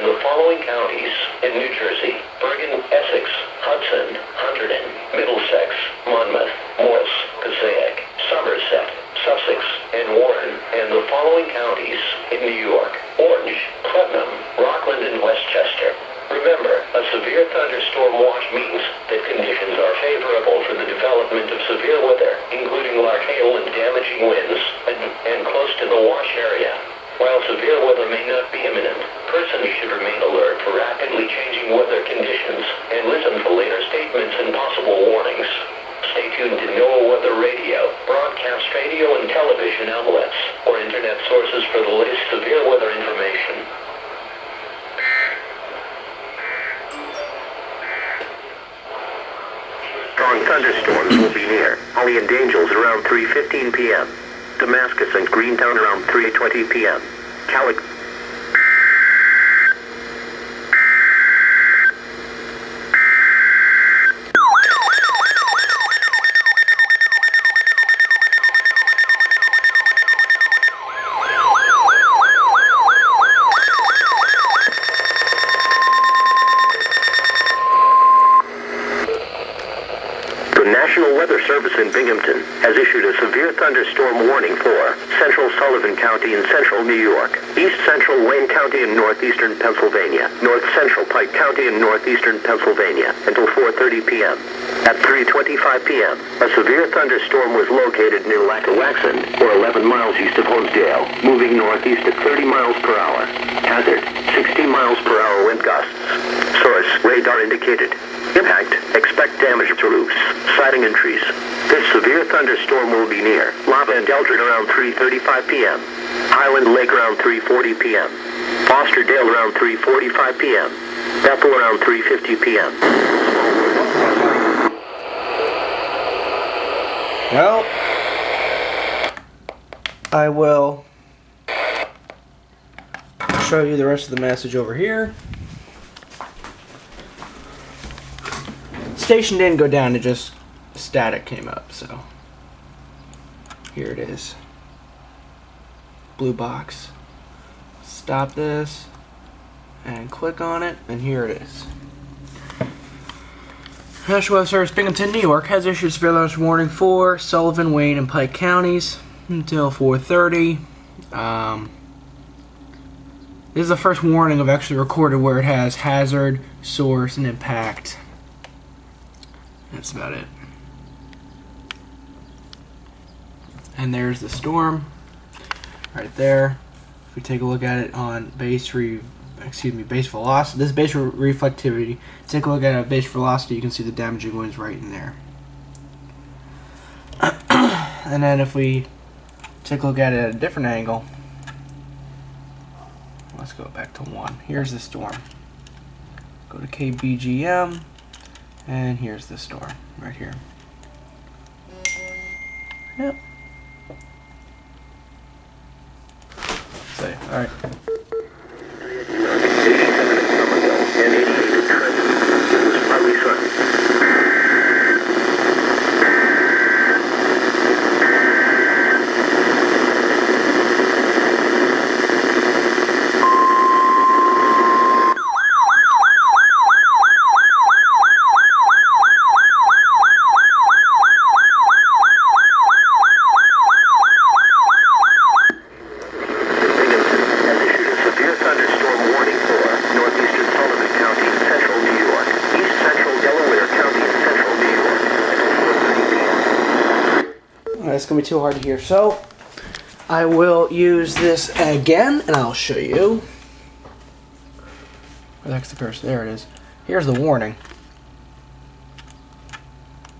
and the following counties in New Jersey: Bergen, Essex, Hudson, Hunterdon, Middlesex, Monmouth, Morse, Passaic, Somerset, Sussex, and Warren, and the following counties in New York: Orange, Putnam, Rockland, and Westchester. Remember, a severe thunderstorm watch means that conditions are favorable for the development of severe weather, including large hail and damaging winds, and close to the watch area. While severe weather may not be imminent, persons should remain alert for rapidly changing weather conditions and listen for later statements and possible warnings. Stay tuned to NOAA Weather Radio, broadcast radio and television outlets, or internet sources for the latest severe weather information. Strong thunderstorms will be near Holly and Angels around 3:15 p.m. Damascus and Greentown around 3:20 p.m. National Weather Service in Binghamton has issued a severe thunderstorm warning for central Sullivan County in central New York, east central Wayne County in northeastern Pennsylvania, north central Pike County in northeastern Pennsylvania until 4:30 p.m. At 3:25 p.m., a severe thunderstorm was located near Lackawaxen, or 11 miles east of Honesdale, moving northeast at 30 miles per hour. Hazard, 60 miles per hour wind gusts. Source, radar indicated. Impact, expect damage to roofs, siding, and trees. This severe thunderstorm will be near Lava and Eldred around 3:35 p.m. Highland Lake around 3:40 p.m. Foster Dale around 3:45 p.m. Bethel around 3:50 p.m. Well, I will show you the rest of the message over here. Station didn't go down, it just static came up, so here it is. Blue box. Stop this and click on it, and here it is. National Weather Service Binghamton, New York has issued severe thunderstorm warning for Sullivan, Wayne, and Pike counties until 4:30. This is the first warning I've actually recorded where it has hazard, source, and impact. That's about it. And there's the storm right there. If we take a look at it on base velocity, this is base reflectivity. Take a look at it at base velocity, you can see the damaging winds right in there. And then if we take a look at it at a different angle, let's go back to 1. Here's the storm. Go to KBGM. And here's the storm right here. Yep. So, alright. It's going to be too hard to hear, so I will use this again and I'll show you. Where the heck's the cursor? There it is. Here's the warning.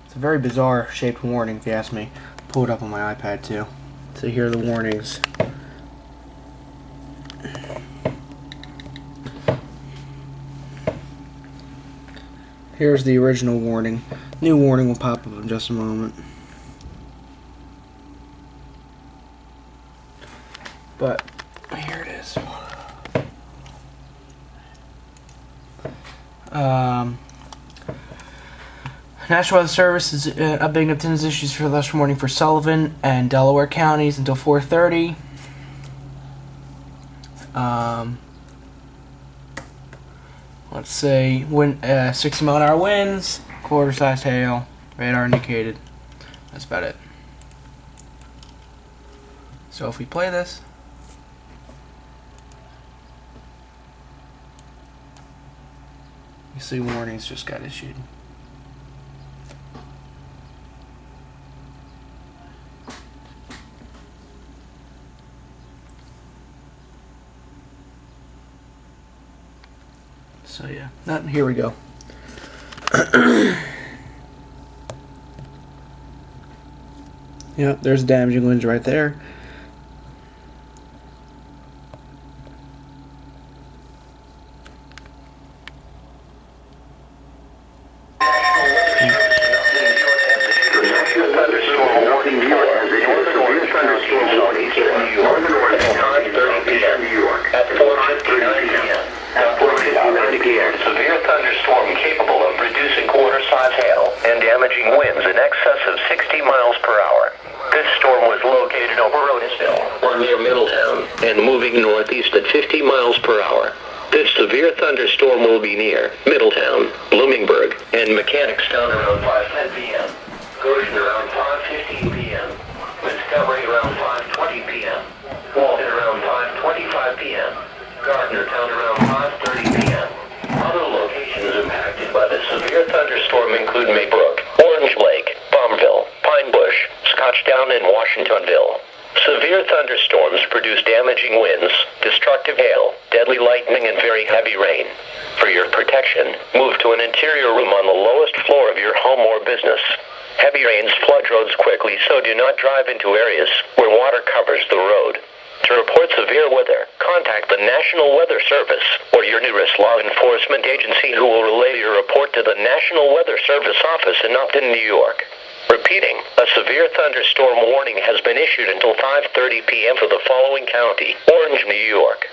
It's a very bizarre shaped warning if you ask me. I'll pull it up on my iPad too. So here are the warnings. Here's the original warning. New warning will pop up in just a moment. But here it is. National Weather Service is up Binghamton's issues for last warning for Sullivan and Delaware counties until 4:30. let's say 60-mile-an-hour winds, quarter-sized hail, radar indicated. That's about it. So if we play this, you see warnings just got issued. So yeah, here we go. Yep, there's damaging winds right there. Severe thunderstorm capable of producing quarter-size hail and damaging winds in excess of 60 miles per hour. This storm was located over Otisville or near Middletown and moving northeast at 50 miles per hour. This severe thunderstorm will be near Middletown, Bloomingburg, and Mechanicstown around 5:10 p.m. Goshen around 5:15 p.m. Montgomery around 5:20 p.m. Walton around 5:25 p.m. Gardnertown around 5:30 p.m. Other locations impacted by the severe thunderstorm include Maybrook, Orange Lake, Bombville, Pine Bush, Scotchtown, and Washingtonville. Severe thunderstorms produce damaging winds, destructive hail, deadly lightning, and very heavy rain. For your protection, move to an interior room on the lowest floor of your home or business. Heavy rains flood roads quickly, so do not drive into areas where water covers the road. To report severe weather, contact the National Weather Service or your nearest law enforcement agency, who will relay your report to the National Weather Service office in Upton, New York. Repeating, a severe thunderstorm warning has been issued until 5:30 p.m. for the following county: Orange, New York.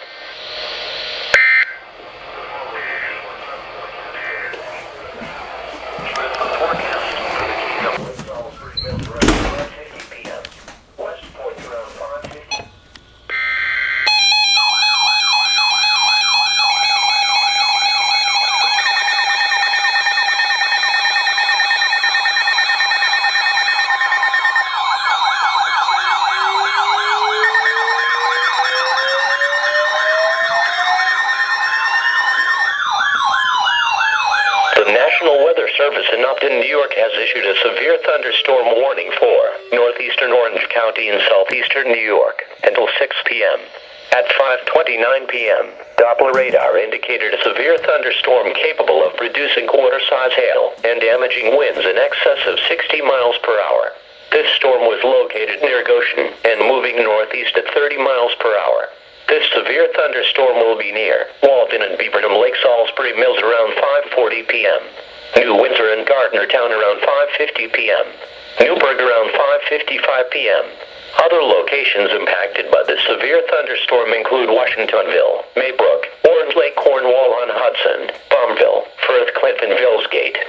The National Weather Service in Upton, New York has issued a severe thunderstorm warning for northeastern Orange County and southeastern New York until 6 p.m. At 5:29 p.m., Doppler radar indicated a severe thunderstorm capable of producing quarter-size hail and damaging winds in excess of 60 miles per hour. This storm was located near Goshen and moving northeast at 30 miles per hour. This severe thunderstorm will be near Walton and Beaverton Lake Salisbury Mills around 5:40 p.m. New Windsor and Gardnertown around 5:50 p.m. Newburgh around 5:55 p.m. Other locations impacted by the severe thunderstorm include Washingtonville, Maybrook, Orange Lake, Cornwall-on-Hudson, Bombville, Firth Cliff, and Villsgate.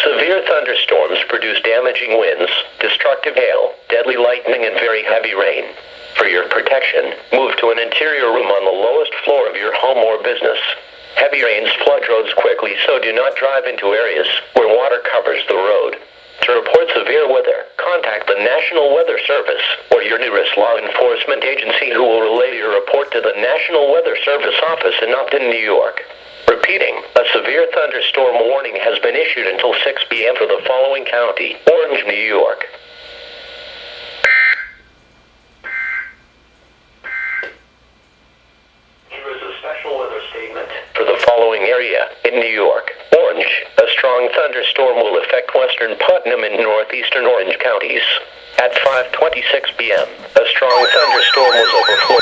Severe thunderstorms produce damaging winds, destructive hail, deadly lightning, and very heavy rain. For your protection, move to an interior room on the lowest floor of your home or business. Heavy rains flood roads quickly, so do not drive into areas where water covers the road. To report severe weather, contact the National Weather Service or your nearest law enforcement agency, who will relay your report to the National Weather Service office in Upton, New York. Repeating, a severe thunderstorm warning has been issued until 6 p.m. for the following county: Orange, New York. For the following area in New York: Orange, a strong thunderstorm will affect western Putnam and northeastern Orange counties. At 5:26 p.m., a strong thunderstorm was overflowing.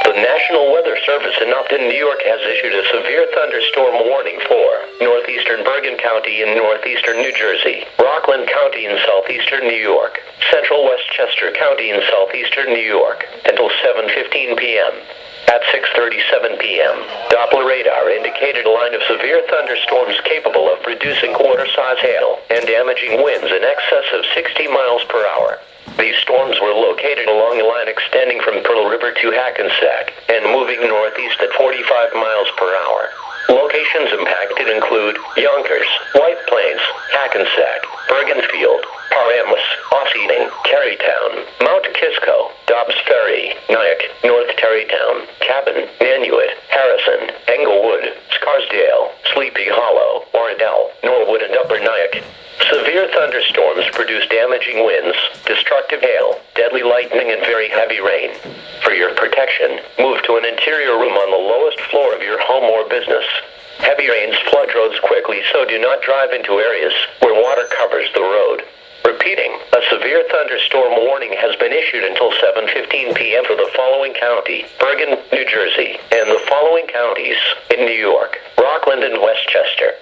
The National Weather Service in Upton, New York has issued a severe thunderstorm warning for northeastern Bergen County in northeastern New Jersey, Rockland County in southeastern New York, central Westchester County in southeastern New York until 7:15 p.m. At 6:37 p.m., Doppler radar indicated a line of severe thunderstorms capable of producing quarter size hail and damaging winds in excess of 60 miles per hour. These storms were located along a line extending from Pearl River to Hackensack and moving northeast at 45 miles per hour. Locations impacted include Yonkers, White Plains, Hackensack, Bergenfield, Paramus, Ossining, Carytown, Mount Kisco, Dobbs Ferry, Nyack, North Tarrytown, Cabin, Nanuet, Harrison, Englewood, Scarsdale, Sleepy Hollow, Oradell, Norwood, and Upper Nyack. Severe thunderstorms produce damaging winds, destructive hail, deadly lightning, and very heavy rain. For your protection, move to an interior room on the lowest floor of your home or business. Heavy rains flood roads quickly, so do not drive into areas where water covers the road. Repeating, a severe thunderstorm warning has been issued until 7:15 p.m. for the following county: Bergen, New Jersey, and the following counties in New York: Rockland and Westchester.